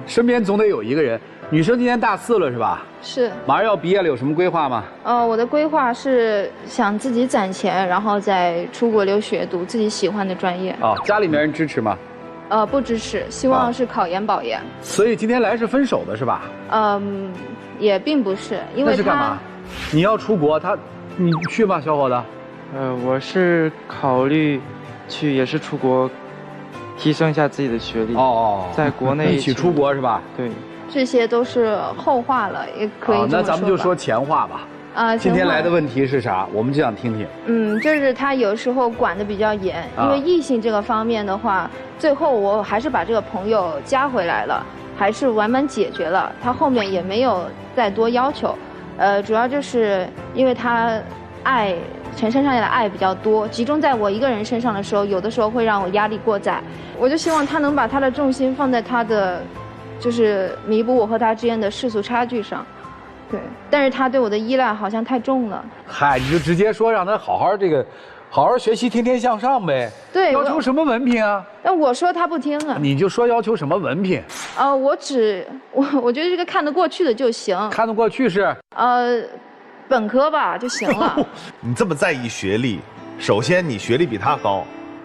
身边总得有一个人。女生今年大4了是吧？是。马上要毕业了，有什么规划吗？我的规划是想自己攒钱，然后再出国留学，读自己喜欢的专业。哦，家里面人支持吗？不支持，希望是考研保研。所以今天来是分手的是吧？也并不是，因为他。那是干嘛？你要出国，你去吗，小伙子？我是考虑。也是出国，提升一下自己的学历。在国内一起出国是吧？对，这些都是后话了，也可以这么说吧。那咱们就说前话吧。今天来的问题是啥？我们就想听听。就是他有时候管得比较严，因为异性这个方面的话，最后我还是把这个朋友加回来了，还是完满解决了。他后面也没有再多要求，主要就是因为他爱。全身上下的爱比较多，集中在我一个人身上的时候，有的时候会让我压力过载。我就希望他能把他的重心放在他的，就是弥补我和他之间的世俗差距上。对，但是他对我的依赖好像太重了。嗨，你就直接说让他好好学习，天天向上呗。对，要求什么文凭啊？那我说他不听啊。你就说要求什么文凭？我觉得这个看得过去的就行。看得过去是？本科吧就行了。你这么在意学历，首先你学历比他高，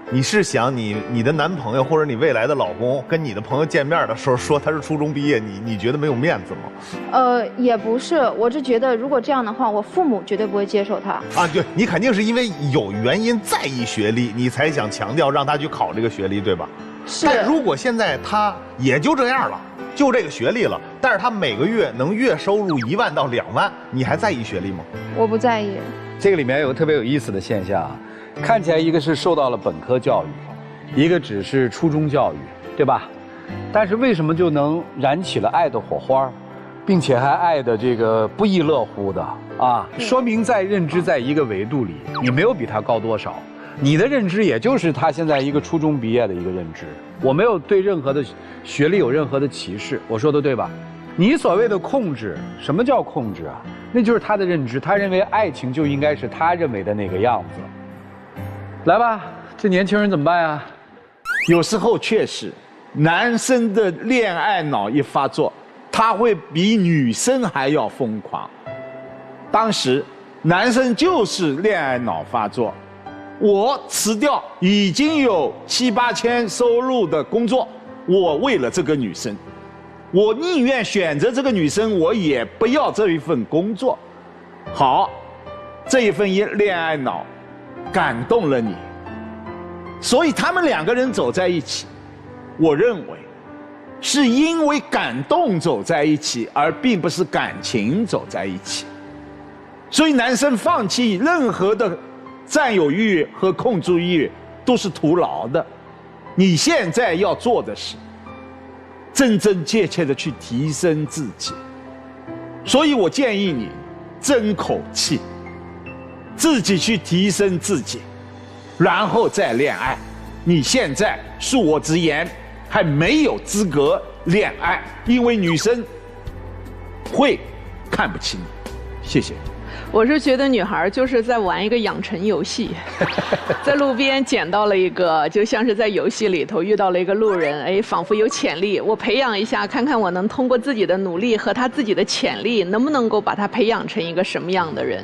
你是想你的男朋友或者你未来的老公跟你的朋友见面的时候说他是初中毕业，你觉得没有面子吗？也不是，我是觉得如果这样的话，我父母绝对不会接受他。啊，对，你肯定是因为有原因在意学历，你才想强调让他去考这个学历，对吧？是。但如果现在他也就这样了。就这个学历了，但是他每个月能月收入1万到2万，你还在意学历吗？我不在意。这个里面有个特别有意思的现象啊，看起来一个是受到了本科教育，一个只是初中教育，对吧？但是为什么就能燃起了爱的火花，并且还爱的这个不亦乐乎的啊？说明在认知在一个维度里，你没有比他高多少。你的认知也就是他现在一个初中毕业的一个认知，我没有对任何的学历有任何的歧视，我说的对吧？你所谓的控制，什么叫控制啊？那就是他的认知，他认为爱情就应该是他认为的那个样子。来吧，这年轻人怎么办啊？有时候确实，男生的恋爱脑一发作，他会比女生还要疯狂。当时男生就是恋爱脑发作。我辞掉已经有7、8千收入的工作，我为了这个女生，我宁愿选择这个女生，我也不要这一份工作。好，这一份恋爱脑感动了你，所以他们2个人走在一起，我认为是因为感动走在一起，而并不是感情走在一起。所以男生放弃任何的占有欲和控制欲都是徒劳的。你现在要做的是真真切切的去提升自己。所以我建议你争口气，自己去提升自己，然后再恋爱。你现在恕我直言还没有资格恋爱，因为女生会看不起你。谢谢。我是觉得女孩就是在玩一个养成游戏，在路边捡到了一个，就像是在游戏里头遇到了一个路人，哎，仿佛有潜力，我培养一下，看看我能通过自己的努力和他自己的潜力，能不能够把他培养成一个什么样的人。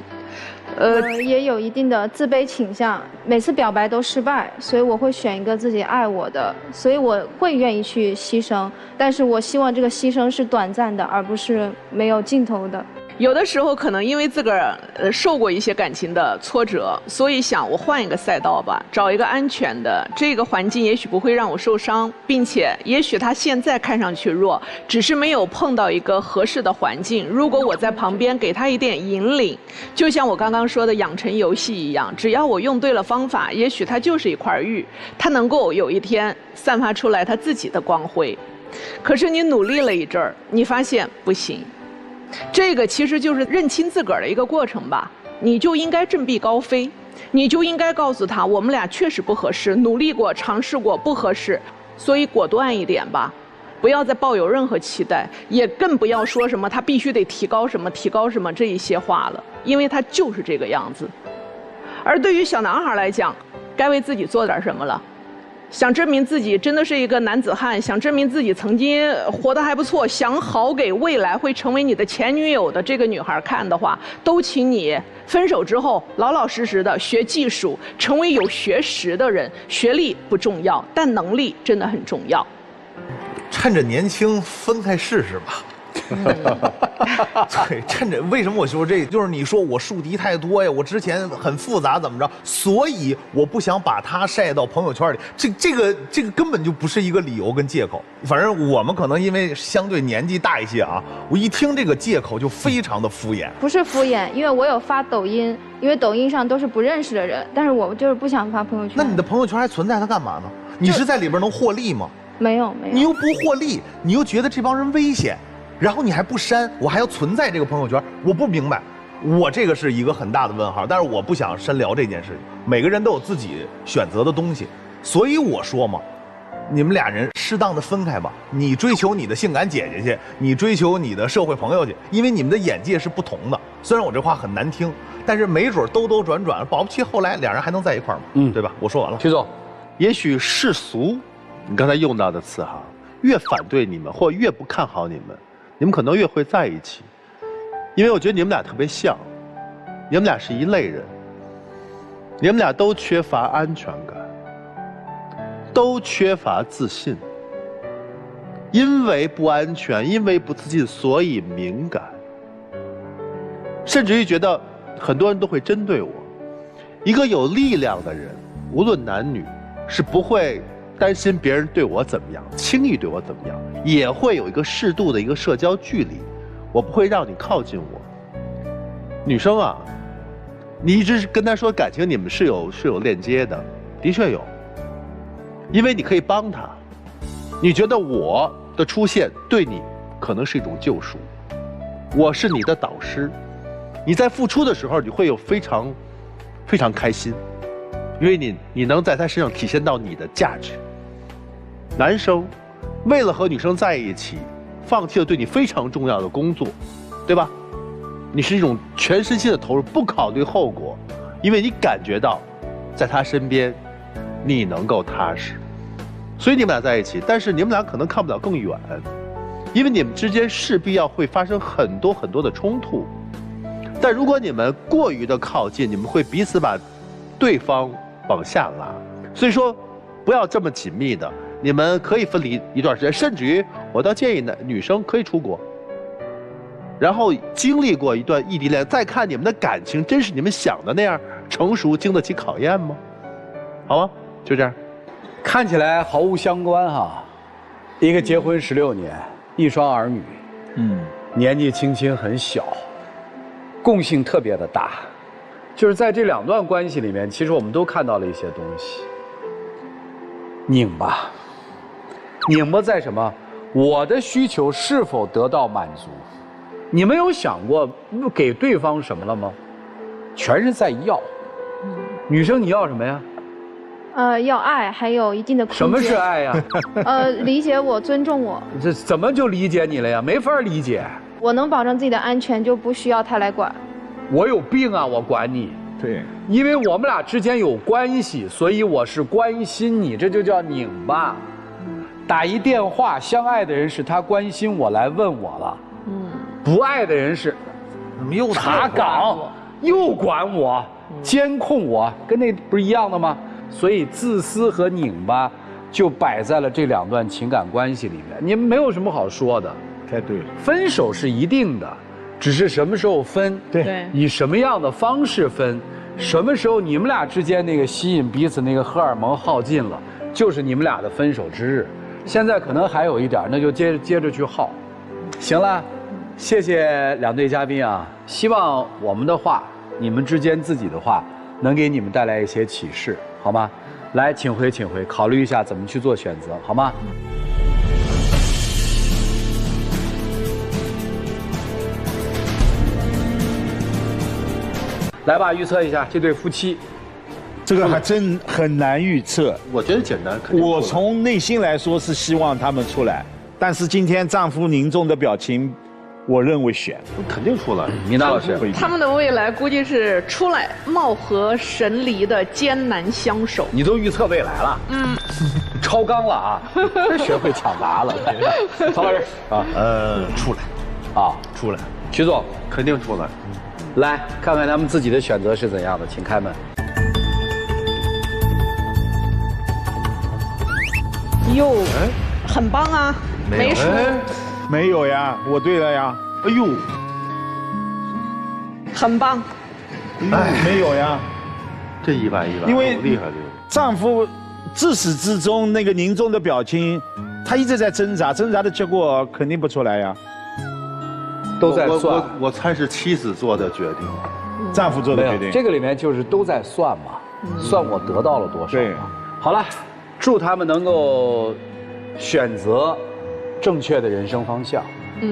也有一定的自卑倾向，每次表白都失败，所以我会选一个自己爱我的，所以我会愿意去牺牲，但是我希望这个牺牲是短暂的，而不是没有尽头的。有的时候可能因为自个儿受过一些感情的挫折，所以想我换一个赛道吧，找一个安全的，这个环境也许不会让我受伤，并且也许他现在看上去弱，只是没有碰到一个合适的环境。如果我在旁边给他一点引领，就像我刚刚说的养成游戏一样，只要我用对了方法，也许他就是一块玉，他能够有一天散发出来他自己的光辉。可是你努力了一阵儿，你发现不行。这个其实就是认清自个儿的一个过程吧，你就应该振臂高飞，你就应该告诉他，我们俩确实不合适，努力过，尝试过，不合适，所以果断一点吧，不要再抱有任何期待，也更不要说什么他必须得提高什么这一些话了，因为他就是这个样子。而对于小男孩来讲，该为自己做点什么了。想证明自己真的是一个男子汉，想证明自己曾经活得还不错，想好给未来会成为你的前女友的这个女孩看的话，都请你分手之后老老实实的学技术，成为有学识的人。学历不重要，但能力真的很重要。趁着年轻分开试试吧。对，趁着为什么我说这个，就是你说我树敌太多呀，我之前很复杂怎么着，所以我不想把它晒到朋友圈里。这个根本就不是一个理由跟借口。反正我们可能因为相对年纪大一些啊，我一听这个借口就非常的敷衍。不是敷衍，因为我有发抖音，因为抖音上都是不认识的人，但是我就是不想发朋友圈。那你的朋友圈还存在它干嘛呢？你是在里边能获利吗？没有。你又不获利，你又觉得这帮人危险。然后你还不删，我还要存在这个朋友圈，我不明白，我这个是一个很大的问号。但是我不想深聊这件事情，每个人都有自己选择的东西，所以我说嘛，你们俩人适当的分开吧。你追求你的性感姐姐去，你追求你的社会朋友去，因为你们的眼界是不同的。虽然我这话很难听，但是没准兜兜转转，保不齐后来俩人还能在一块儿嘛，对吧？我说完了，徐总，也许世俗，你刚才用到的词哈，越反对你们或越不看好你们。你们可能越会在一起，因为我觉得你们俩特别像，你们俩是一类人，你们俩都缺乏安全感，都缺乏自信，因为不安全，因为不自信，所以敏感，甚至于觉得很多人都会针对我。一个有力量的人，无论男女，是不会担心别人对我怎么样，轻易对我怎么样，也会有一个适度的一个社交距离，我不会让你靠近我。女生啊，你一直跟她说感情你们是有链接的，的确有，因为你可以帮她，你觉得我的出现对你可能是一种救赎，我是你的导师，你在付出的时候你会有非常开心，因为你能在她身上体现到你的价值。男生为了和女生在一起，放弃了对你非常重要的工作，对吧？你是一种全身心的投入，不考虑后果，因为你感觉到在她身边你能够踏实，所以你们俩在一起。但是你们俩可能看不了更远，因为你们之间势必要会发生很多的冲突。但如果你们过于的靠近，你们会彼此把对方往下拉。所以说不要这么紧密的，你们可以分离一段时间，甚至于我倒建议女生可以出国，然后经历过一段异地恋，再看你们的感情真是你们想的那样成熟，经得起考验吗？好吗？就这样。看起来毫无相关哈，一个结婚16年，一双儿女，年纪轻轻很小，共性特别的大，就是在这两段关系里面，其实我们都看到了一些东西。拧巴在什么？我的需求是否得到满足？你们有想过给对方什么了吗？全是在要。女生你要什么呀？要爱，还有一定的空间。什么是爱呀？理解我，尊重我。这怎么就理解你了呀？没法理解。我能保证自己的安全，就不需要他来管。我有病啊！我管你。对，因为我们俩之间有关系，所以我是关心你，这就叫拧巴。打一电话，相爱的人是他关心我来问我了，不爱的人是怎么又查岗，又管我，监控我，跟那不是一样的吗？所以自私和拧巴就摆在了这2段情感关系里面，你们没有什么好说的。太对了，分手是一定的，只是什么时候分，对，以什么样的方式分，什么时候你们俩之间那个吸引彼此那个荷尔蒙耗尽了，就是你们俩的分手之日。现在可能还有一点，那就接着去耗。行了，谢谢2对嘉宾啊，希望我们的话，你们之间自己的话，能给你们带来一些启示，好吗？来，请回，考虑一下怎么去做选择，好吗？来吧，预测一下这对夫妻。这个还真很难预测。我觉得简单。我从内心来说是希望他们出来，但是今天丈夫凝重的表情，我认为选肯定出来。米娜老师，他们的未来估计是出来貌合神离的艰难相守。你都预测未来了，超纲了啊，学会抢答了。曹老师啊，出来，出来。曲总肯定出来。来看看他们自己的选择是怎样的，请开门。哟，很棒啊，没输。没有呀，我对了呀。哎呦，很棒。没有呀，这意外，因为厉害这个丈夫自始至终那个凝重的表情，他一直在挣扎的结果肯定不出来呀。都在算，我猜是妻子做的决定，丈夫做的决定。这个里面就是都在算嘛，算我得到了多少。对，好了，祝他们能够选择正确的人生方向，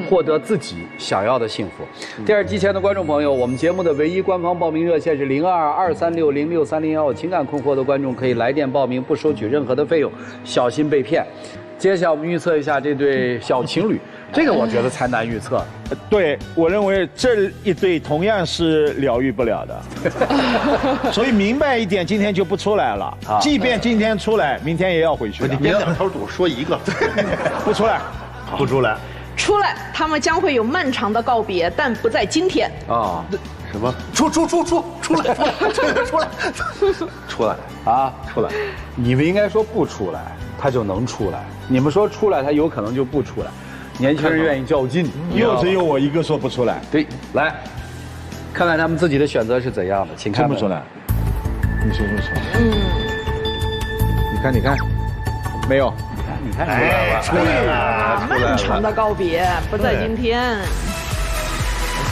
获得自己想要的幸福。电视机前的观众朋友，我们节目的唯一官方报名热线是02-236-06301，情感困惑的观众可以来电报名，不收取任何的费用，小心被骗。接下来我们预测一下这对小情侣，这个我觉得才难预测。对，我认为这一对同样是疗愈不了的，所以明白一点，今天就不出来了。即便今天出来，明天也要回去。你别两头堵，说一个，不出来，不出来。出来，他们将会有漫长的告别，但不在今天。什么？出来啊！出来！你们应该说不出来，他就能出来；你们说出来，他有可能就不出来。年轻人愿意较劲，又只有我一个说不出来。对，来，看看他们自己的选择是怎样的，请看。真不出来，你说。你看，没有。你看，出来了，漫长的告别不在今天。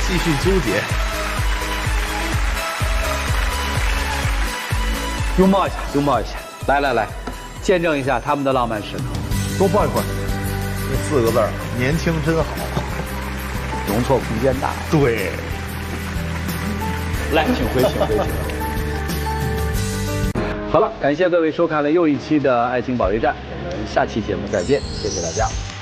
继续纠结。拥抱一下，来，见证一下他们的浪漫时刻。多抱一会儿。这4个字儿，年轻真好，容错空间大。对。来，请回。好了，感谢各位收看了又一期的《爱情保卫战》，我们下期节目再见，谢谢大家。